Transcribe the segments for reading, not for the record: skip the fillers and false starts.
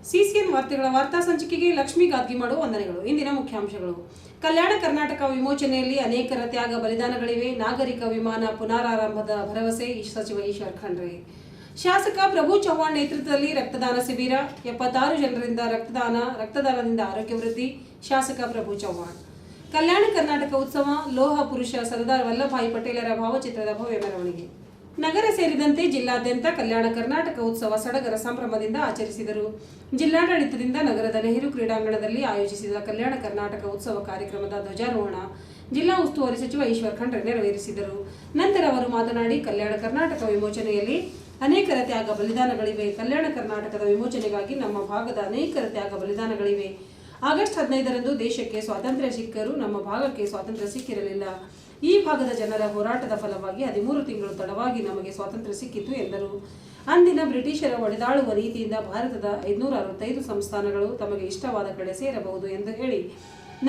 CCN ವಾರ್ತೆಗಳ ವಾರ್ತಾ ಸಂಚಿಕೆಗೆ ಲಕ್ಷ್ಮೀ ಗಾದ್ಗಿ ಮಾಡುವ ವಂದನೆಗಳು. ಇಂದಿನ ಮುಖ್ಯಾಂಶಗಳು. ಕಲ್ಯಾಣ ಕರ್ನಾಟಕ ವಿಮೋಚನೆಯಲ್ಲಿ ಅನೇಕರ ತ್ಯಾಗ ಬಲಿದಾನಗಳಿವೆ. ನಾಗರಿಕ ವಿಮಾನ ಪುನರಾರಂಭದ ಭರವಸೆ ಸಚಿವ ಈಶ್ವರ್ ಖಂಡ್ರೆ. ಶಾಸಕ ಪ್ರಭು ಚವ್ಹಾಣ್ ನೇತೃತ್ವದಲ್ಲಿ ರಕ್ತದಾನ ಶಿಬಿರ. 76 ಜನರಿಂದ ರಕ್ತದಾನದಿಂದ ಆರೋಗ್ಯ ವೃದ್ಧಿ. ಶಾಸಕ ಪ್ರಭು ಚವ್ಹಾಣ್. ಕಲ್ಯಾಣ ಕರ್ನಾಟಕ ಉತ್ಸವ. ಲೋಹ ಪುರುಷ ಸರ್ದಾರ್ ವಲ್ಲಭಭಾಯಿ ಪಟೇಲರ ಭಾವಚಿತ್ರದ ಭವ್ಯ ಮೆರವಣಿಗೆ. ನಗರ ಸೇರಿದಂತೆ ಜಿಲ್ಲಾದ್ಯಂತ ಕಲ್ಯಾಣ ಕರ್ನಾಟಕ ಉತ್ಸವ ಸಡಗರ ಸಂಭ್ರಮದಿಂದ ಆಚರಿಸಿದರು. ಜಿಲ್ಲಾಡಳಿತದಿಂದ ನಗರದ ನೆಹರು ಕ್ರೀಡಾಂಗಣದಲ್ಲಿ ಆಯೋಜಿಸಿದ ಕಲ್ಯಾಣ ಕರ್ನಾಟಕ ಉತ್ಸವ ಕಾರ್ಯಕ್ರಮದ ಧ್ವಜಾರೋಹಣ ಜಿಲ್ಲಾ ಉಸ್ತುವಾರಿ ಸಚಿವ ಈಶ್ವರ್ ಖಂಡ್ರೆ ನೆರವೇರಿಸಿದರು. ನಂತರ ಅವರು ಮಾತನಾಡಿ, ಕಲ್ಯಾಣ ಕರ್ನಾಟಕ ವಿಮೋಚನೆಯಲ್ಲಿ ಅನೇಕರ ತ್ಯಾಗ ಬಲಿದಾನಗಳಿವೆ. ಕಲ್ಯಾಣ ಕರ್ನಾಟಕದ ವಿಮೋಚನೆಗಾಗಿ ನಮ್ಮ ಭಾಗದ ಅನೇಕರ ತ್ಯಾಗ ಬಲಿದಾನಗಳಿವೆ. ಆಗಸ್ಟ್ 15ರಂದು ದೇಶಕ್ಕೆ ಸ್ವಾತಂತ್ರ್ಯ ಸಿಕ್ಕರೂ ನಮ್ಮ ಭಾಗಕ್ಕೆ ಸ್ವಾತಂತ್ರ್ಯ ಸಿಕ್ಕಿರಲಿಲ್ಲ. ಈ ಭಾಗದ ಜನರ ಹೋರಾಟದ ಫಲವಾಗಿ 13 ತಿಂಗಳು ತಡವಾಗಿ ನಮಗೆ ಸ್ವಾತಂತ್ರ್ಯ ಸಿಕ್ಕಿತು ಎಂದರು. ಅಂದಿನ ಬ್ರಿಟಿಷರ ಒಡೆದಾಳುವ ನೀತಿಯಿಂದ ಭಾರತದ 565 ಸಂಸ್ಥಾನಗಳು ತಮಗೆ ಇಷ್ಟವಾದ ಕಡೆ ಸೇರಬಹುದು ಎಂದು ಹೇಳಿ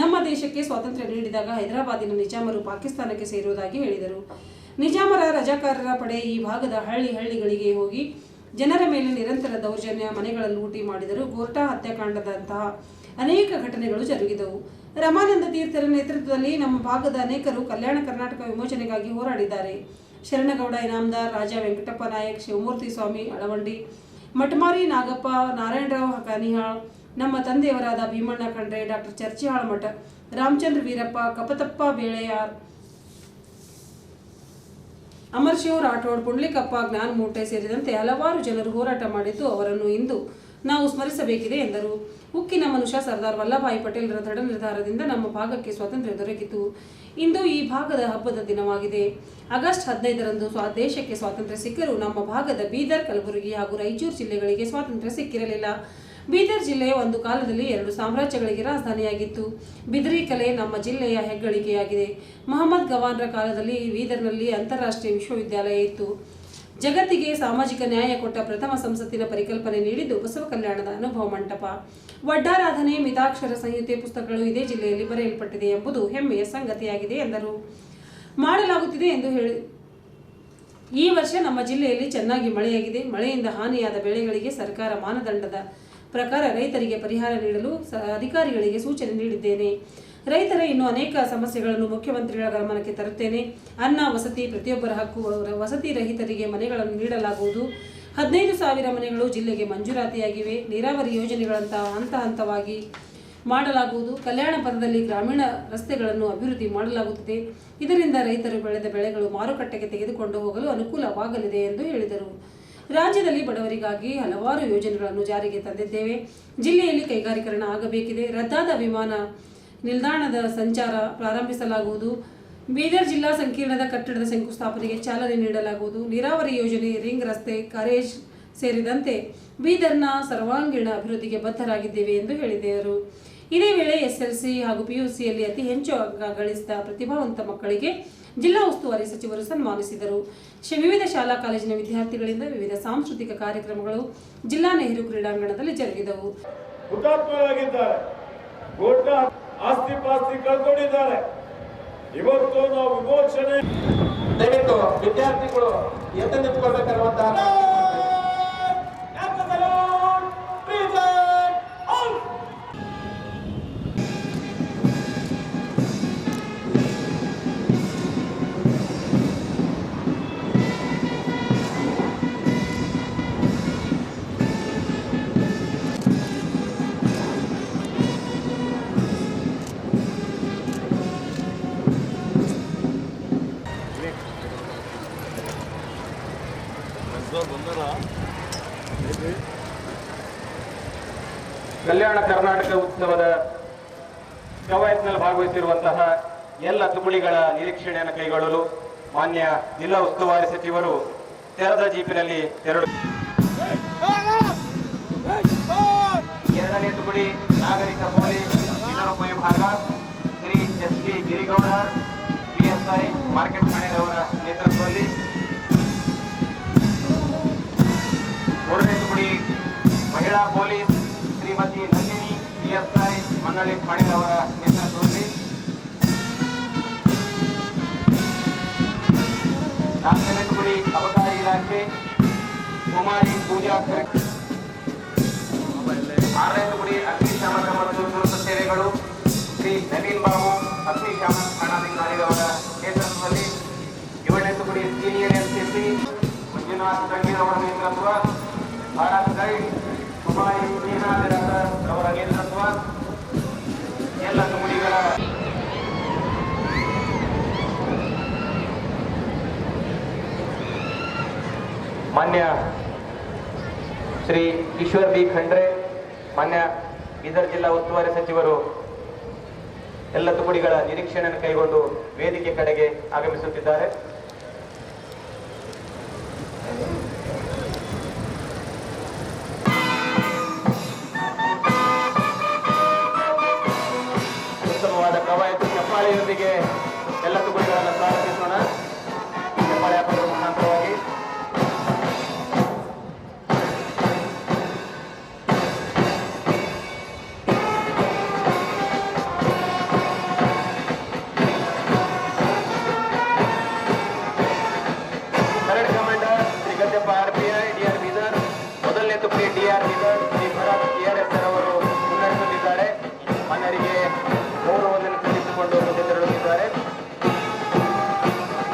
ನಮ್ಮ ದೇಶಕ್ಕೆ ಸ್ವಾತಂತ್ರ್ಯ ನೀಡಿದಾಗ ಹೈದರಾಬಾದಿನ ನಿಜಾಮರು ಪಾಕಿಸ್ತಾನಕ್ಕೆ ಸೇರುವುದಾಗಿ ಹೇಳಿದರು. ನಿಜಾಮರ ರಜಾಕಾರರ ಪಡೆ ಈ ಭಾಗದ ಹಳ್ಳಿಗಳಿಗೆ ಹೋಗಿ ಜನರ ಮೇಲೆ ನಿರಂತರ ದೌರ್ಜನ್ಯ, ಮನೆಗಳ ಲೂಟಿ ಮಾಡಿದರು. ಗೋರ್ಟಾ ಹತ್ಯಾಕಾಂಡದಂತಹ ಅನೇಕ ಘಟನೆಗಳು ಜರುಗಿದವು. ರಮಾನಂದ ತೀರ್ಥರ ನೇತೃತ್ವದಲ್ಲಿ ನಮ್ಮ ಭಾಗದ ಅನೇಕರು ಕಲ್ಯಾಣ ಕರ್ನಾಟಕ ವಿಮೋಚನೆಗಾಗಿ ಹೋರಾಡಿದ್ದಾರೆ. ಶರಣಗೌಡ ಇನಾಮದಾರ್, ರಾಜ ವೆಂಕಟಪ್ಪ ನಾಯಕ್, ಶಿವಮೂರ್ತಿ ಸ್ವಾಮಿ ಅಳವಂಡಿ, ಮಠಮಾರಿ ನಾಗಪ್ಪ, ನಾರಾಯಣರಾವ್ ಕನಿಹಾಳ್, ನಮ್ಮ ತಂದೆಯವರಾದ ಭೀಮಣ್ಣ ಖಂಡ್ರೆ, ಡಾಕ್ಟರ್ ಚರ್ಚಿಹಾಳ ಮಠ, ರಾಮಚಂದ್ರ ವೀರಪ್ಪ, ಕಪತಪ್ಪ ಬೇಳೆಯಾರ್, ಅಮರ್ ಶಿವ್ ರಾಠೋಡ್, ಪುಂಡ್ಲಿಕಪ್ಪ, ಜ್ಞಾನ ಮೂಟೆ ಸೇರಿದಂತೆ ಹಲವಾರು ಜನರು ಹೋರಾಟ ಮಾಡಿದ್ದು ಅವರನ್ನು ಇಂದು ನಾವು ಸ್ಮರಿಸಬೇಕಿದೆ ಎಂದರು. ಉಕ್ಕಿನ ಮನುಷ್ಯ ಸರ್ದಾರ್ ವಲ್ಲಭಭಾಯಿ ಪಟೇಲರ ದೃಢ ನಿರ್ಧಾರದಿಂದ ನಮ್ಮ ಭಾಗಕ್ಕೆ ಸ್ವಾತಂತ್ರ್ಯ ದೊರಕಿತು. ಇಂದು ಈ ಭಾಗದ ಹಬ್ಬದ ದಿನವಾಗಿದೆ. ಆಗಸ್ಟ್ 15ರಂದು ದೇಶಕ್ಕೆ ಸ್ವಾತಂತ್ರ್ಯ ಸಿಕ್ಕರೂ ನಮ್ಮ ಭಾಗದ ಬೀದರ್, ಕಲಬುರಗಿ ಹಾಗೂ ರಾಯಚೂರು ಜಿಲ್ಲೆಗಳಿಗೆ ಸ್ವಾತಂತ್ರ್ಯ ಸಿಕ್ಕಿರಲಿಲ್ಲ. ಬೀದರ್ ಜಿಲ್ಲೆಯ ಒಂದು ಕಾಲದಲ್ಲಿ 2 ಸಾಮ್ರಾಜ್ಯಗಳಿಗೆ ರಾಜಧಾನಿಯಾಗಿತ್ತು. ಬಿದರಿ ಕಲೆ ನಮ್ಮ ಜಿಲ್ಲೆಯ ಹೆಗ್ಗಳಿಕೆಯಾಗಿದೆ. ಮಹಮ್ಮದ್ ಗವಾನ್ರ ಕಾಲದಲ್ಲಿ ಬೀದರ್ನಲ್ಲಿ ಅಂತಾರಾಷ್ಟ್ರೀಯ ವಿಶ್ವವಿದ್ಯಾಲಯ ಇತ್ತು. ಜಗತ್ತಿಗೆ ಸಾಮಾಜಿಕ ನ್ಯಾಯ ಕೊಟ್ಟ ಪ್ರಥಮ ಸಂಸತ್ತಿನ ಪರಿಕಲ್ಪನೆ ನೀಡಿದ್ದು ಬಸವ ಕಲ್ಯಾಣದ ಅನುಭವ ಮಂಟಪ. ವಡ್ಡಾರಾಧನೆ, ಮಿತಾಕ್ಷರ ಸಂಹಿತೆ ಪುಸ್ತಕಗಳು ಇದೇ ಜಿಲ್ಲೆಯಲ್ಲಿ ಬರೆಯಲ್ಪಟ್ಟಿದೆ ಎಂಬುದು ಹೆಮ್ಮೆಯ ಸಂಗತಿಯಾಗಿದೆ ಎಂದರು. ಮಾಡಲಾಗುತ್ತಿದೆ ಎಂದು ಹೇಳಿ ಈ ವರ್ಷ ನಮ್ಮ ಜಿಲ್ಲೆಯಲ್ಲಿ ಚೆನ್ನಾಗಿ ಮಳೆಯಾಗಿದೆ. ಮಳೆಯಿಂದ ಹಾನಿಯಾದ ಬೆಳೆಗಳಿಗೆ ಸರ್ಕಾರ ಮಾನದಂಡದ ಪ್ರಕಾರ ರೈತರಿಗೆ ಪರಿಹಾರ ನೀಡಲು ಅಧಿಕಾರಿಗಳಿಗೆ ಸೂಚನೆ ನೀಡಿದ್ದೇನೆ. ರೈತರ ಇನ್ನೂ ಅನೇಕ ಸಮಸ್ಯೆಗಳನ್ನು ಮುಖ್ಯಮಂತ್ರಿಗಳ ಗಮನಕ್ಕೆ ತರುತ್ತೇನೆ. ಅನ್ನ, ವಸತಿ ಪ್ರತಿಯೊಬ್ಬರ ಹಕ್ಕು. ವಸತಿ ರಹಿತರಿಗೆ ಮನೆಗಳನ್ನು ನೀಡಲಾಗುವುದು. 15,000 ಮನೆಗಳು ಜಿಲ್ಲೆಗೆ ಮಂಜೂರಾತಿಯಾಗಿವೆ. ನೀರಾವರಿ ಯೋಜನೆಗಳಂತಹ ಹಂತ ಹಂತವಾಗಿ ಮಾಡಲಾಗುವುದು. ಕಲ್ಯಾಣ ಪಥದಲ್ಲಿ ಗ್ರಾಮೀಣ ರಸ್ತೆಗಳನ್ನು ಅಭಿವೃದ್ಧಿ ಮಾಡಲಾಗುತ್ತಿದೆ. ಇದರಿಂದ ರೈತರು ಬೆಳೆದ ಬೆಳೆಗಳು ಮಾರುಕಟ್ಟೆಗೆ ತೆಗೆದುಕೊಂಡು ಹೋಗಲು ಅನುಕೂಲವಾಗಲಿದೆ ಎಂದು ಹೇಳಿದರು. ರಾಜ್ಯದಲ್ಲಿ ಬಡವರಿಗಾಗಿ ಹಲವಾರು ಯೋಜನೆಗಳನ್ನು ಜಾರಿಗೆ ತಂದಿದ್ದೇವೆ. ಜಿಲ್ಲೆಯಲ್ಲಿ ಕೈಗಾರೀಕರಣ ಆಗಬೇಕಿದೆ. ರದ್ದಾದ ವಿಮಾನ ನಿಲ್ದಾಣದ ಸಂಚಾರ ಪ್ರಾರಂಭಿಸಲಾಗುವುದು. ಬೀದರ್ ಜಿಲ್ಲಾ ಸಂಕೀರ್ಣದ ಕಟ್ಟಡದ ಶಂಕುಸ್ಥಾಪನೆಗೆ ಚಾಲನೆ ನೀಡಲಾಗುವುದು. ನೀರಾವರಿ ಯೋಜನೆ, ರಿಂಗ್ ರಸ್ತೆ, ಕಾರೇಜ್ ಸೇರಿದಂತೆ ಬೀದರ್ನ ಸರ್ವಾಂಗೀಣ ಅಭಿವೃದ್ಧಿಗೆ ಬದ್ಧರಾಗಿದ್ದೇವೆ ಎಂದು ಹೇಳಿದರು. ಇದೇ ವೇಳೆ ಎಸ್ಎಲ್ಸಿ ಹಾಗೂ ಪಿಯುಸಿಯಲ್ಲಿ ಅತಿ ಹೆಚ್ಚು ಅಂಕ ಗಳಿಸಿದ ಪ್ರತಿಭಾವಂತ ಮಕ್ಕಳಿಗೆ ಜಿಲ್ಲಾ ಉಸ್ತುವಾರಿ ಸಚಿವರು ಸನ್ಮಾನಿಸಿದರು. ವಿವಿಧ ಶಾಲಾ ಕಾಲೇಜಿನ ವಿದ್ಯಾರ್ಥಿಗಳಿಂದ ವಿವಿಧ ಸಾಂಸ್ಕೃತಿಕ ಕಾರ್ಯಕ್ರಮಗಳು ಜಿಲ್ಲಾ ನೆಹರು ಕ್ರೀಡಾಂಗಣದಲ್ಲಿ ಜರುಗಿದವು. ಆಸ್ತಿ ಪಾಸ್ತಿ ಕಳ್ಕೊಂಡಿದ್ದಾರೆ. ಇವತ್ತು ನಾವು ವಿಮೋಚನೆ ದಯವಿಟ್ಟು ವಿದ್ಯಾರ್ಥಿಗಳು ಎದ್ದು ನಿಂತ್ಕೊಳ್ಬೇಕಾಗಿರುವಂತಹ ಕಲ್ಯಾಣ ಕರ್ನಾಟಕ ಉತ್ಸವದ ಕವಾಯತ್ನಲ್ಲಿ ಭಾಗವಹಿಸಿರುವಂತಹ ಎಲ್ಲ ತುಕುಳಿಗಳ ನಿರೀಕ್ಷಣೆಯನ್ನು ಕೈಗೊಳ್ಳಲು ಮಾನ್ಯ ಜಿಲ್ಲಾ ಉಸ್ತುವಾರಿ ಸಚಿವರು ತೆರೆದ ಜೀಪಿನಲ್ಲಿ ಎರಡನೇ ತುಕುಳಿ ನಾಗರಿಕ ಪೊಲೀಸ್ ವಿಭಾಗ Shri S P. Girigowda PSI market ಠಾಣೆಯವರ ನೇತೃತ್ವದಲ್ಲಿ, ಮೂರನೇ ತುಕುಳಿ ಮಹಿಳಾ ಪೊಲೀಸ್ ಶ್ರೀಮತಿ ನಂದಿನಿ PSI ಮಂಡಳಿ ಠಾಣೆಯವರ ನೇತೃತ್ವದಲ್ಲಿ, 4ನೇ ತುಕುಳಿ ಅಬಕಾರಿ ಇಲಾಖೆ ಕುಮಾರಿ ಪೂಜಾ 6ನೇ ತುಕಡಿ ಅಗ್ನಿಶಾಮಕ ಮತ್ತು ತುರ್ತು ಸೇವೆಗಳು ಶ್ರೀ ನವೀನ್ ಬಾಬು ಅಗ್ನಿಶಾಮಕ ಠಾಣಾಧಿಕಾರಿಯವರ ನೇತೃತ್ವದಲ್ಲಿ 7ನೇ ತುಕಡಿ ಸೀನಿಯರ್ ಎನ್ಸಿಸಿ ಮಂಜುನಾಥ್ ತಂಗೀರ್ ಅವರ ನೇತೃತ್ವ, ಭಾರತ್ ಗೈಡ್ ಕುಮಾರಿ ಸ್ನೇಹಾ ಬಿರಾದರ್ ಅವರ ನೇತೃತ್ವ, ಎಲ್ಲ ತುಕಡಿಗಳ ಮಾನ್ಯ ಶ್ರೀ ಈಶ್ವರ್ ಬಿ ಖಂಡ್ರೆ, ಮಾನ್ಯ ಬೀದರ್ ಜಿಲ್ಲಾ ಉಸ್ತುವಾರಿ ಸಚಿವರು ಎಲ್ಲ ತುಕಡಿಗಳ ನಿರೀಕ್ಷಣೆಯನ್ನು ಕೈಗೊಂಡು ವೇದಿಕೆ ಕಡೆಗೆ ಆಗಮಿಸುತ್ತಿದ್ದಾರೆ. ಉತ್ತಮವಾದ ಕವಾಯತು ಚಪ್ಪಾಳೆಯೊಂದಿಗೆ ಎಲ್ಲ ತುಕಡಿಗಳನ್ನು ಪ್ರಾರಂಭಿಸೋಣ. ಚಪ್ಪಾಳೆ ಹಾಕೋದ್ರ ಮುಖಾಂತರವಾಗಿ ಡಿಆರ್ ಬೀದರ್ ಶ್ರೀ ಭರತ್ TRS ಅವರು ಮುನ್ನಡೆಸುತ್ತಿದ್ದಾರೆ. ಮನ್ನರಿಗೆ ಗೌರವವನ್ನು ಸಲ್ಲಿಸಿಕೊಂಡು ಮುಂದೆ ತೆರಳುತ್ತಿದ್ದಾರೆ.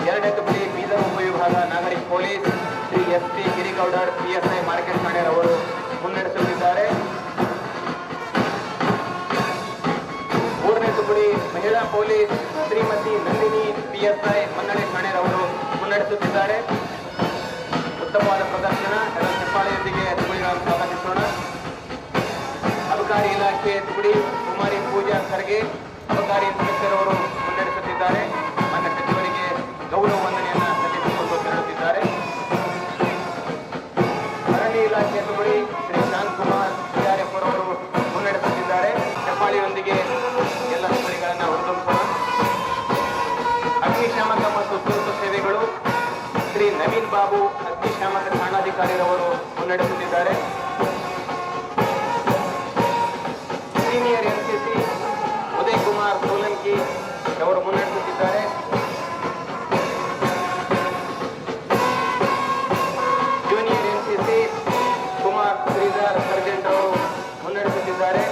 2ನೇ ತುಕಡಿ ಬೀದರ್ ಉಪವಿಭಾಗ ನಾಗರಿಕ police Shri SP Girigowdar PSI market ಠಾಣೆರವರು ಮುನ್ನಡೆಸುತ್ತಿದ್ದಾರೆ. 3ನೇ ತುಕಡಿ ಮಹಿಳಾ ಪೊಲೀಸ್ ಶ್ರೀಮತಿ ನಂದಿನಿ PSI ಮನ್ನಳೆ ಠಾಣೆರವರು ಮುನ್ನಡೆಸುತ್ತಿದ್ದಾರೆ. ಉತ್ತಮವಾದ ಪ್ರದರ್ಶನ, ಎಲ್ಲ ಚಪ್ಪಾಳೆಯೊಂದಿಗೆ ತುಕಡಿಗಳನ್ನು ಸ್ವಾಗತಿಸೋಣ. ಅಬಕಾರಿ ಇಲಾಖೆ ತುಕಡಿ ಕುಮಾರಿ ಪೂಜಾ ಖರ್ಗೆ ಅಬಕಾರಿ ಇನ್ಸ್ಪೆಕ್ಟರ್ ಅವರು ಮುನ್ನಡೆಸುತ್ತಿದ್ದಾರೆ. ಮಾನ್ಯ ಸಚಿವರಿಗೆ ಗೌರವ ವಂದನೆಯನ್ನು ಸಲ್ಲಿಸಿಕೊಂಡು ತೆರಳುತ್ತಿದ್ದಾರೆ. ಅರಣ್ಯ ಇಲಾಖೆ ತುಕಡಿ ಶ್ರೀ ಶಾಂತ್ ಕುಮಾರ್ CRF ಅವರು ಮುನ್ನಡೆಸುತ್ತಿದ್ದಾರೆ. ಚಪ್ಪಾಳೆಯೊಂದಿಗೆ ಎಲ್ಲ ತುಕಡಿಗಳನ್ನು ಹುರಿದುಂಬಿಸೋಣ. ಅಗ್ನಿಶಾಮಕ ಮತ್ತು ತುರ್ತು ಸೇವೆಗಳು ಶ್ರೀ ನವೀನ್ ಬಾಬು ಅಗ್ನಿಶಾಮಕ ಠಾಣಾಧಿಕಾರಿರವರು ಮುನ್ನಡೆಸುತ್ತಿದ್ದಾರೆ. ಸೀನಿಯರ್ ಎನ್ಸಿಸಿ ಉದಯ್ ಕುಮಾರ್ ಸೋಲಂಕಿ ಅವರು ಮುನ್ನಡೆಸುತ್ತಿದ್ದಾರೆ. Junior NCC Kumar Shridhar sergeant ಅವರು ಮುನ್ನಡೆಸುತ್ತಿದ್ದಾರೆ.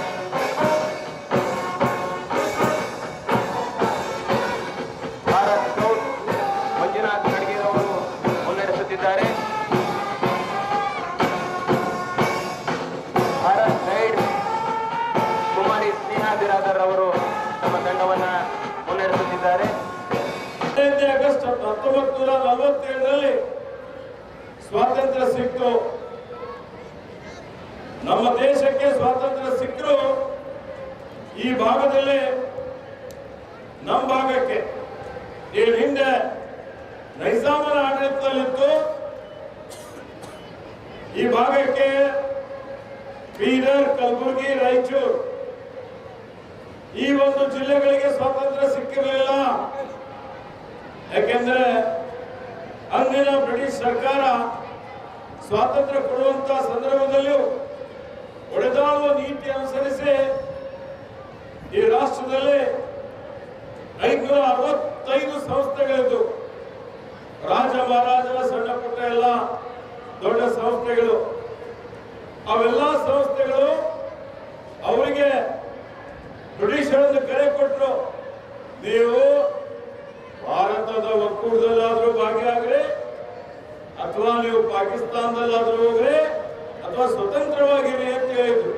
ಭಾರತ್ ಸ್ಕೌಟ್ ಮಂಜುನಾಥ್ ಖಡ್ಗೇರ್ ಅವರು ಮುನ್ನಡೆಸುತ್ತಿದ್ದಾರೆ. ಭಾರತ್ ಗೈಡ್ ಕುಮಾರಿ ಸ್ನೇಹಾ ಬಿರಾದರ್ ಅವರು ತಮ್ಮ ತಂಡವನ್ನು ಮುನ್ನಡೆಸುತ್ತಿದ್ದಾರೆ. 15 ಆಗಸ್ಟ್ 1947ರಲ್ಲಿ ಸ್ವಾತಂತ್ರ್ಯ ಸಿಕ್ತು. ನಮ್ಮ ದೇಶಕ್ಕೆ ಸ್ವಾತಂತ್ರ್ಯ ಸಿಕ್ಕರು ಈ ಭಾಗದಲ್ಲಿ, ನಮ್ಮ ಭಾಗಕ್ಕೆ ಈ ಹಿಂದೆ ನೈಜಾಮನ ಆಡಳಿತದಲ್ಲಿತ್ತು. ಈ ಭಾಗಕ್ಕೆ ಬೀದರ್, ಕಲಬುರಗಿ, ರಾಯಚೂರು ಈ ಒಂದು ಜಿಲ್ಲೆಗಳಿಗೆ ಸ್ವಾತಂತ್ರ್ಯ ಸಿಕ್ಕಿರಲಿಲ್ಲ. ಯಾಕೆಂದ್ರೆ ಅಂದಿನ ಬ್ರಿಟಿಷ್ ಸರ್ಕಾರ ಸ್ವಾತಂತ್ರ್ಯ ಕೊಡುವಂತಹ ಸಂದರ್ಭದಲ್ಲಿಯೂ ಒಡೆದಾಳುವ ನೀತಿ ಅನುಸರಿಸಿ ಈ ರಾಷ್ಟ್ರದಲ್ಲಿ 565 ಸಂಸ್ಥೆಗಳಿದ್ದು, ರಾಜ ಮಹಾರಾಜರ ಸಣ್ಣ ಪುಟ್ಟ ಎಲ್ಲ ದೊಡ್ಡ ಸಂಸ್ಥೆಗಳು. ಅವೆಲ್ಲ ಸಂಸ್ಥೆಗಳು ಅವರಿಗೆ ಬ್ರಿಟಿಷರನ್ನು ಕರೆ ಕೊಟ್ಟರು, ನೀವು ಭಾರತದ ಒಕ್ಕೂಟದಲ್ಲಾದ್ರೂ ಭಾಗಿಯಾಗ್ರಿ, ಅಥವಾ ನೀವು ಪಾಕಿಸ್ತಾನದಲ್ಲಾದ್ರೂ ಹೋಗ್ರಿ, ಅಥವಾ ಸ್ವತಂತ್ರವಾಗಿರಿ ಅಂತ ಹೇಳಿದ್ರು.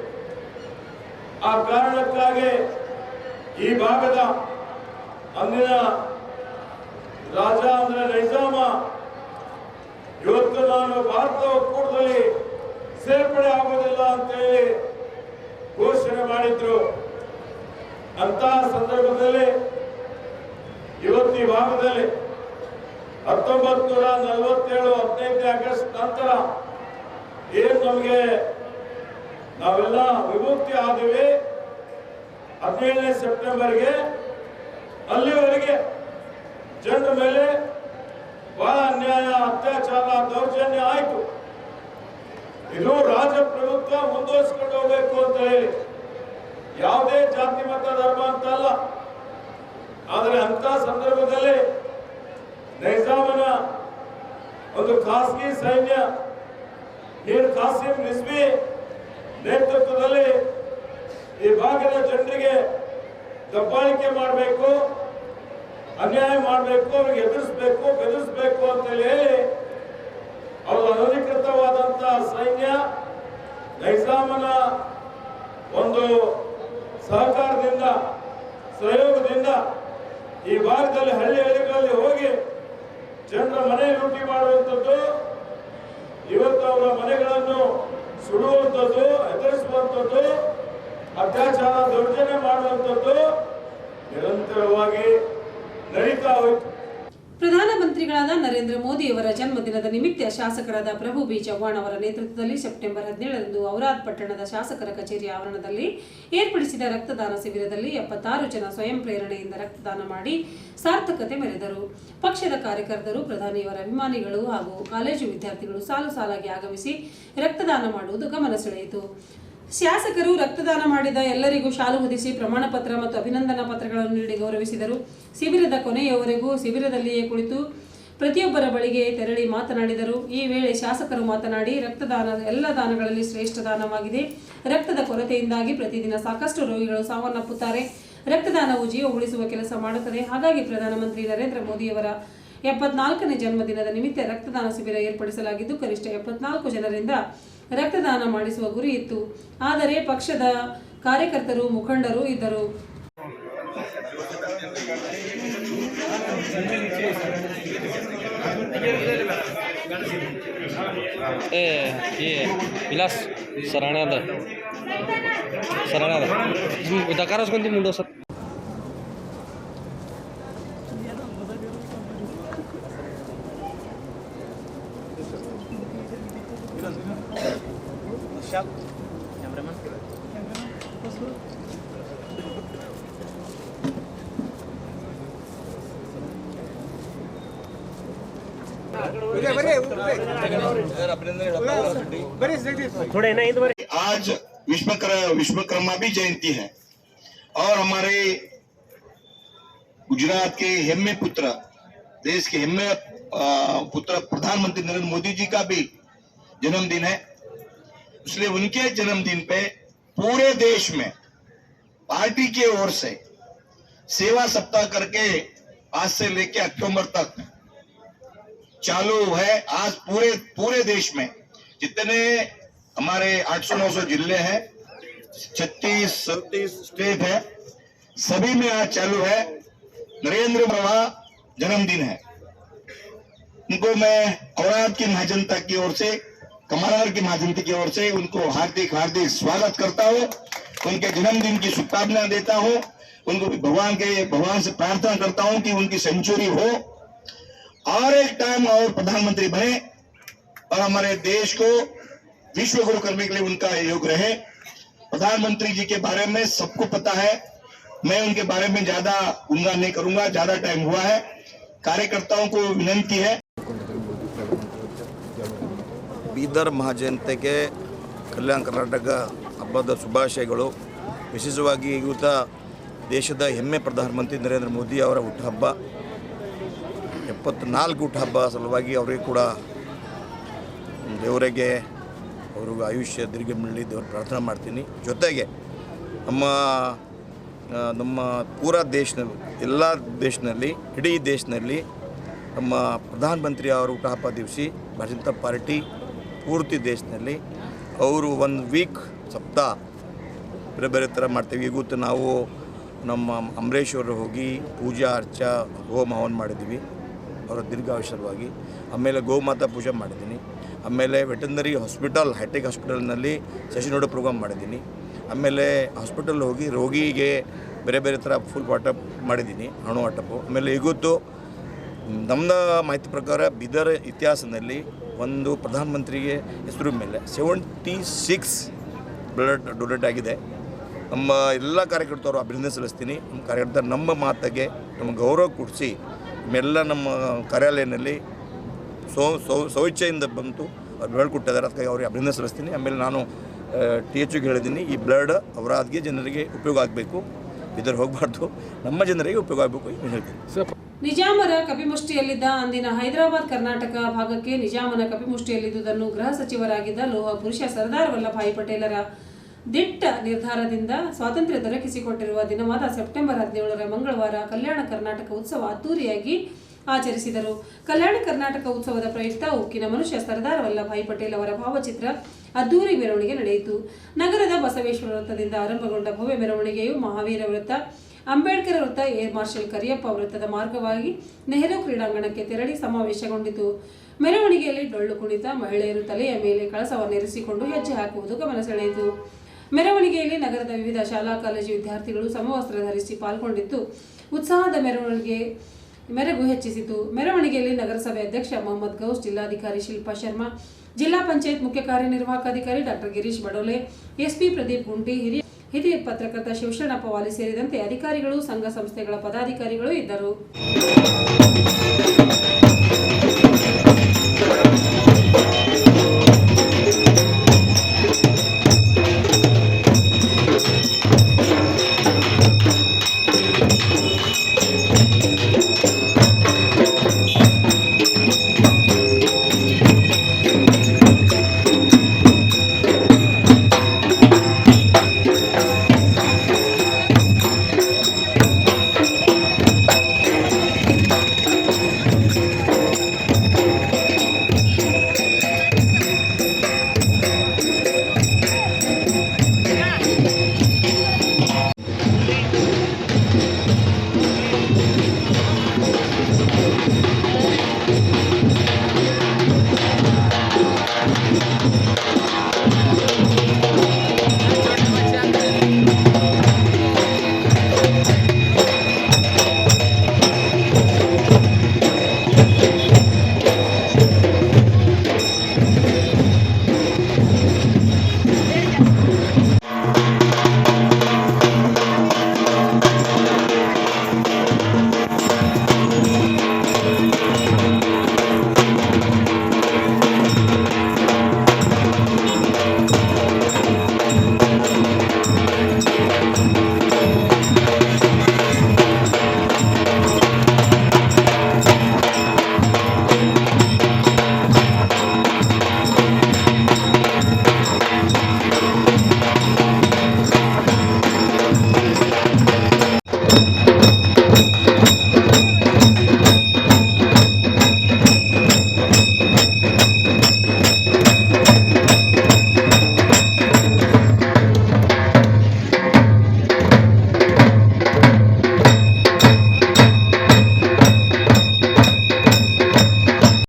ಆ ಕಾರಣಕ್ಕಾಗಿ ಈ ಭಾಗದ ಅಂದಿನ ರಾಜ ಅಂದ್ರೆ ನೈಜಾಮ, ಇವತ್ತು ನಾನು ಭಾರತ ಒಕ್ಕೂಟದಲ್ಲಿ ಸೇರ್ಪಡೆ ಆಗುವುದಿಲ್ಲ ಅಂತೇಳಿ ಘೋಷಣೆ ಮಾಡಿದ್ರು. ಅಂತಹ ಸಂದರ್ಭದಲ್ಲಿ ಇವತ್ತು ಈ ಭಾಗದಲ್ಲಿ 1947 15ನೇ ಆಗಸ್ಟ್ ನಂತರ ಏನು ನಮಗೆ ನಾವೆಲ್ಲ ವಿಮುಕ್ತಿ ಆದಿವಿ, 17ನೇ ಸೆಪ್ಟೆಂಬರ್ಗೆ ಅಲ್ಲಿವರೆಗೆ ಜನರ ಮೇಲೆ ಬಹಳ ಅನ್ಯಾಯ, ಅತ್ಯಾಚಾರ, ದೌರ್ಜನ್ಯ ಆಯಿತು. ಇದು ರಾಜಪ್ರಭುತ್ವ ಮುಂದುವರಿಸಿಕೊಂಡು ಹೋಗಬೇಕು ಅಂತ ಹೇಳಿ, ಯಾವುದೇ ಜಾತಿ ಮತ ಧರ್ಮ ಅಂತ ಅಲ್ಲ. ಆದರೆ ಅಂತ ಸಂದರ್ಭದಲ್ಲಿ ನೈಜಾಮನ ಒಂದು ಖಾಸಗಿ ಸೈನ್ಯ ಮೀರ್ ಕಾಸಿಂ ರಿಜ್ವಿ ನೇತೃತ್ವದಲ್ಲಿ ಈ ಭಾಗದ ಜನರಿಗೆ ದಬ್ಬಾಳಿಕೆ ಮಾಡಬೇಕು, ಅನ್ಯಾಯ ಮಾಡಬೇಕು, ಅವ್ರಿಗೆ ಎದುರಿಸಬೇಕು, ಬೆದರಿಸಬೇಕು ಅಂತೇಳಿ ಹೇಳಿ ಅವರು ಅನಧಿಕೃತವಾದಂತಹ ಸೈನ್ಯ ನೈಜಾಮನ ಒಂದು ಸಹಕಾರದಿಂದ ಸಹಯೋಗದಿಂದ ಈ ಭಾಗದಲ್ಲಿ ಹಳ್ಳಿಗಳಲ್ಲಿ ಹೋಗಿ ಜನರ ಮನೆ ಲೂಟಿ ಮಾಡುವಂಥದ್ದು, ಇವತ್ತು ಅವರ ಮನೆಗಳನ್ನು ಸುಡುವಂಥದ್ದು, ಎದುರಿಸುವಂಥದ್ದು, ಅತ್ಯಾಚಾರ ದೌರ್ಜನ್ಯ ಮಾಡುವಂಥದ್ದು ನಿರಂತರವಾಗಿ ನಡೀತಾ ಹೋಯಿತು. ಪ್ರಧಾನಮಂತ್ರಿಗಳಾದ ನರೇಂದ್ರ ಮೋದಿಯವರ ಜನ್ಮದಿನದ ನಿಮಿತ್ತ ಶಾಸಕರಾದ ಪ್ರಭು ಬಿ ಚವ್ಹಾಣ್ ಅವರ ನೇತೃತ್ವದಲ್ಲಿ ಸೆಪ್ಟೆಂಬರ್ 17ರಂದು ಔರಾದ್ ಪಟ್ಟಣದ ಶಾಸಕರ ಕಚೇರಿ ಆವರಣದಲ್ಲಿ ಏರ್ಪಡಿಸಿದ ರಕ್ತದಾನ ಶಿಬಿರದಲ್ಲಿ 76 ಜನ ಸ್ವಯಂ ಪ್ರೇರಣೆಯಿಂದ ರಕ್ತದಾನ ಮಾಡಿ ಸಾರ್ಥಕತೆ ಮೆರೆದರು. ಪಕ್ಷದ ಕಾರ್ಯಕರ್ತರು, ಪ್ರಧಾನಿಯವರ ಅಭಿಮಾನಿಗಳು ಹಾಗೂ ಕಾಲೇಜು ವಿದ್ಯಾರ್ಥಿಗಳು ಸಾಲು ಸಾಲಾಗಿ ಆಗಮಿಸಿ ರಕ್ತದಾನ ಮಾಡುವುದು ಗಮನ ಸೆಳೆಯಿತು. ಶಾಸಕರು ರಕ್ತದಾನ ಮಾಡಿದ ಎಲ್ಲರಿಗೂ ಶಾಲು ಹೊದಿಸಿ ಪ್ರಮಾಣ ಪತ್ರ ಮತ್ತು ಅಭಿನಂದನಾ ಪತ್ರಗಳನ್ನು ನೀಡಿ ಗೌರವಿಸಿದರು. ಶಿಬಿರದ ಕೊನೆಯವರೆಗೂ ಶಿಬಿರದಲ್ಲಿಯೇ ಕುಳಿತು ಪ್ರತಿಯೊಬ್ಬರ ಬಳಿಗೆ ತೆರಳಿ ಮಾತನಾಡಿದರು. ಈ ವೇಳೆ ಶಾಸಕರು ಮಾತನಾಡಿ, ರಕ್ತದಾನ ಎಲ್ಲ ದಾನಗಳಲ್ಲಿ ಶ್ರೇಷ್ಠ ದಾನವಾಗಿದೆ. ರಕ್ತದ ಕೊರತೆಯಿಂದಾಗಿ ಪ್ರತಿದಿನ ಸಾಕಷ್ಟು ರೋಗಿಗಳು ಸಾವನ್ನಪ್ಪುತ್ತಾರೆ. ರಕ್ತದಾನವು ಜೀವ ಉಳಿಸುವ ಕೆಲಸ ಮಾಡುತ್ತದೆ. ಹಾಗಾಗಿ ಪ್ರಧಾನಮಂತ್ರಿ ನರೇಂದ್ರ ಮೋದಿಯವರ 74ನೇ ಜನ್ಮದಿನದ ನಿಮಿತ್ತ ರಕ್ತದಾನ ಶಿಬಿರ ಏರ್ಪಡಿಸಲಾಗಿದ್ದು, ಕನಿಷ್ಠ 74 ಜನರಿಂದ ರಕ್ತದಾನ ಮಾಡಿಸುವ ಗುರಿ ಇತ್ತು. ಆದರೆ ಪಕ್ಷದ ಕಾರ್ಯಕರ್ತರು, ಮುಖಂಡರು ಇದ್ದರು. विलास सराण्याद दकाराच कोणती मुंडो सर आज विश्वकर्मा भी जयंती है और हमारे गुजरात के हेम्मे पुत्र, देश के हेम्मे पुत्र प्रधानमंत्री नरेंद्र मोदी जी का भी जन्मदिन है। इसलिए उनके जन्मदिन पे पूरे देश में पार्टी की ओर से सेवा सप्ताह करके आज से लेके अक्टूबर तक चालू है। आज पूरे देश में जितने हमारे 800-900 जिले हैं, 36-37 स्टेट है, सभी में आज चालू है। नरेंद्र बाबा जन्मदिन है, उनको मैं औराद की महाजनता की ओर से, कमलनगर की महाजनता की ओर से उनको हार्दिक हार्दिक स्वागत करता हूँ। उनके जन्मदिन की शुभकामनाएं देता हूँ। उनको भगवान से प्रार्थना करता हूँ कि उनकी सेंचुरी हो और एक टाइम और प्रधानमंत्री बने और हमारे देश को विश्व गुरु करने के लिए उनका योग रहे। प्रधानमंत्री जी के बारे में सबको पता है, मैं उनके बारे में ज्यादा गुणगान नहीं करूंगा, ज्यादा टाइम हुआ है। कार्यकर्ताओं को विनंती है। ಬೀದರ್ ಮಹಾಜನತೆಗೆ ಕಲ್ಯಾಣ ಕರ್ನಾಟಕ ಹಬ್ಬದ ಶುಭಾಶಯಗಳು. ವಿಶೇಷವಾಗಿ ಇವತ್ತು ದೇಶದ ಹೆಮ್ಮೆ ಪ್ರಧಾನಮಂತ್ರಿ ನರೇಂದ್ರ ಮೋದಿ ಅವರ ಹುಟ್ಟುಹಬ್ಬ, 74 ಹುಟ್ಟುಹಬ್ಬ ಸಲುವಾಗಿ ಅವರಿಗೆ ಕೂಡ ದೇವರಿಗೆ ಅವ್ರಿಗೆ ಆಯುಷ್ಯ ದೀರ್ಘ ಮಾಡಲಿ ದೇವ್ರ ಪ್ರಾರ್ಥನೆ ಮಾಡ್ತೀನಿ. ಜೊತೆಗೆ ನಮ್ಮ ಪೂರಾ ಎಲ್ಲ ದೇಶದಲ್ಲಿ ಇಡೀ ದೇಶದಲ್ಲಿ ನಮ್ಮ ಪ್ರಧಾನಮಂತ್ರಿ ಅವರ ಹುಟ್ಟುಹಬ್ಬ ದಿವಸ ಭಾರತೀಯ ಜನತಾ ಪಾರ್ಟಿ ಪೂರ್ತಿ ದೇಶದಲ್ಲಿ ಅವರು 1 ವೀಕ್ ಸಪ್ತಾಹ ಬೇರೆ ಬೇರೆ ಥರ ಮಾಡ್ತೀವಿ. ಇವತ್ತು ನಾವು ನಮ್ಮ ಅಂಬರೀಷ್ ಅವರು ಹೋಗಿ ಪೂಜಾ ಅರ್ಚಾ ಹೋಮ ಹವನ ಮಾಡಿದ್ದೀವಿ ಅವರ ದೀರ್ಘಾಯುಷ್ಯವಾಗಿ. ಆಮೇಲೆ ಗೋಮಾತಾ ಪೂಜೆ ಮಾಡಿದ್ದೀನಿ. ಆಮೇಲೆ ವೆಟರ್ನರಿ ಹಾಸ್ಪಿಟಲ್, ಹೈಟೆಕ್ ಹಾಸ್ಪಿಟಲ್ನಲ್ಲಿ ಸೆಷನ್ ಪ್ರೋಗ್ರಾಮ್ ಮಾಡಿದ್ದೀನಿ. ಆಮೇಲೆ ಹಾಸ್ಪಿಟಲ್ ಹೋಗಿ ರೋಗಿಗೆ ಬೇರೆ ಬೇರೆ ಥರ ಫುಲ್ ವಾಟಪ್ ಮಾಡಿದ್ದೀನಿ, ಹಣ್ಣು ವಾಟಪ್ಪು. ಆಮೇಲೆ ಇವತ್ತು ನಮ್ಮ ಮಾಹಿತಿ ಪ್ರಕಾರ ಬೀದರ್ ಇತಿಹಾಸದಲ್ಲಿ ಒಂದು ಪ್ರಧಾನಮಂತ್ರಿಗೆ ಹೆಸರು ಮೇಲೆ 76 ಬ್ಲಡ್ ಡೊನೇಟ್ ಆಗಿದೆ. ನಮ್ಮ ಎಲ್ಲ ಕಾರ್ಯಕರ್ತರು ಅಭಿನಂದನೆ ಸಲ್ಲಿಸ್ತೀನಿ. ನಮ್ಮ ಕಾರ್ಯಕರ್ತರು ನಮ್ಮ ಮಾತಿಗೆ ನಮ್ಮ ಗೌರವ ಕೊಡಿಸಿ ಎಲ್ಲ ನಮ್ಮ ಕಾರ್ಯಾಲಯದಲ್ಲಿ ಸ್ವಇಚ್ಛೆಯಿಂದ ಬಂತು ಅವ್ರು ಬ್ಲಡ್ ಕೊಟ್ಟಿದ್ದಾರೆ, ಅದಕ್ಕಾಗಿ ಅವ್ರಿಗೆ ಅಭಿನಂದನೆ ಸಲ್ಲಿಸ್ತೀನಿ. ಆಮೇಲೆ ನಾನು THOಗೆ ಹೇಳಿದ್ದೀನಿ, ಈ ಬ್ಲಡ್ ಅವರಾದ್ಗೆ ಜನರಿಗೆ ಉಪಯೋಗ ಆಗಬೇಕು, ಇದರ ಹೋಗಬಾರ್ದು, ನಮ್ಮ ಜನರಿಗೆ ಉಪಯೋಗ ಆಗಬೇಕು ಅಂತ ಹೇಳ್ತೀನಿ. ನಿಜಾಮರ ಕಪಿಮುಷ್ಟಿಯಲ್ಲಿದ್ದ ಅಂದಿನ ಹೈದರಾಬಾದ್ ಕರ್ನಾಟಕ ಭಾಗಕ್ಕೆ ನಿಜಾಮನ ಕಪಿಮುಷ್ಟಿಯಲ್ಲಿದ್ದುದನ್ನು ಗೃಹ ಸಚಿವರಾಗಿದ್ದ ಲೋಹ ಪುರುಷ ಸರ್ದಾರ್ ವಲ್ಲಭಾಯಿ ಪಟೇಲರ ದಿಟ್ಟ ನಿರ್ಧಾರದಿಂದ ಸ್ವಾತಂತ್ರ್ಯ ದೊರಕಿಸಿಕೊಟ್ಟಿರುವ ದಿನವಾದ ಸೆಪ್ಟೆಂಬರ್ 17ರ ಮಂಗಳವಾರ ಕಲ್ಯಾಣ ಕರ್ನಾಟಕ ಉತ್ಸವ ಅದ್ದೂರಿಯಾಗಿ ಆಚರಿಸಿದರು. ಕಲ್ಯಾಣ ಕರ್ನಾಟಕ ಉತ್ಸವದ ಪ್ರಯುಕ್ತ ಉಕ್ಕಿನ ಮನುಷ್ಯ ಸರ್ದಾರ್ ವಲ್ಲಭಾಯಿ ಪಟೇಲ್ ಅವರ ಭಾವಚಿತ್ರ ಅದ್ದೂರಿ ಮೆರವಣಿಗೆ ನಡೆಯಿತು. ನಗರದ ಬಸವೇಶ್ವರ ವೃತ್ತದಿಂದ ಆರಂಭಗೊಂಡ ಭವ್ಯ ಮೆರವಣಿಗೆಯು ಮಹಾವೀರ ವೃತ್ತ, ಅಂಬೇಡ್ಕರ್ ವೃತ್ತ, ಏರ್ ಮಾರ್ಷಲ್ ಕರಿಯಪ್ಪ ವೃತ್ತದ ಮಾರ್ಗವಾಗಿ ನೆಹರು ಕ್ರೀಡಾಂಗಣಕ್ಕೆ ತೆರಳಿ ಸಮಾವೇಶಗೊಂಡಿತು. ಮೆರವಣಿಗೆಯಲ್ಲಿ ಡೊಳ್ಳು ಕುಣಿತ, ಮಹಿಳೆಯರು ತಲೆಯ ಮೇಲೆ ಕಳಸವನ್ನಿರಿಸಿಕೊಂಡು ಹೆಜ್ಜೆ ಹಾಕುವುದು ಗಮನ ಸೆಳೆಯಿತು. ಮೆರವಣಿಗೆಯಲ್ಲಿ ನಗರದ ವಿವಿಧ ಶಾಲಾ ಕಾಲೇಜು ವಿದ್ಯಾರ್ಥಿಗಳು ಸಮವಸ್ತ್ರ ಧರಿಸಿ ಪಾಲ್ಗೊಂಡಿದ್ದು ಉತ್ಸಾಹದ ಮೆರುಗು ಹೆಚ್ಚಿಸಿತು. ಮೆರವಣಿಗೆಯಲ್ಲಿ ನಗರಸಭೆ ಅಧ್ಯಕ್ಷ ಮೊಹಮ್ಮದ್ ಗೌಸ್, ಜಿಲ್ಲಾಧಿಕಾರಿ ಶಿಲ್ಪಾ ಶರ್ಮಾ, ಜಿಲ್ಲಾ ಪಂಚಾಯತ್ ಮುಖ್ಯ ಕಾರ್ಯನಿರ್ವಾಹಕ ಅಧಿಕಾರಿ ಡಾಕ್ಟರ್ ಗಿರೀಶ್ ಬಡೋಲೆ, ಎಸ್ಪಿ ಪ್ರದೀಪ್ ಗುಂಟಿ, ಹಿರಿಯ ಪತ್ರಕರ್ತ ಶಿವಶರಣಪ್ಪ ವಾಲಿ ಸೇರಿದಂತೆ ಅಧಿಕಾರಿಗಳು, ಸಂಘ ಸಂಸ್ಥೆಗಳ ಪದಾಧಿಕಾರಿಗಳು ಇದ್ದರು.